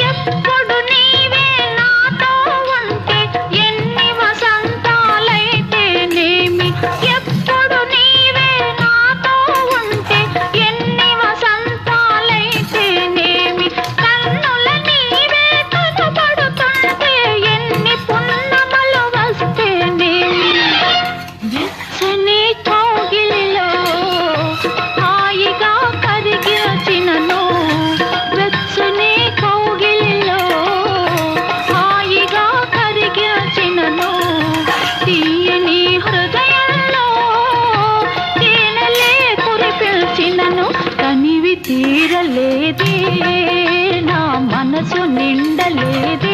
ఎప్పుడు నీవే నాతో ఉంటే ఎన్ని వసంతాలైతేనేమి, ఎప్పుడు నీవే నాతో ఉంటే ఎన్ని వసంతాలైతేనేమి, కన్నుల నీవే కనబడుతుంటే ఎన్ని పున్నమలు వస్తేనేమి, వెచ్చని కౌగిలిలో హాయిగా కరిగిచినను, వెచ్చని కౌగిలిలో హాయిగా కరిగిచినను, తీయని హృదయంలో తేనెలే కురిపిల్చినను, తనివి తీరలేదే నా మనసు నిండలేదే.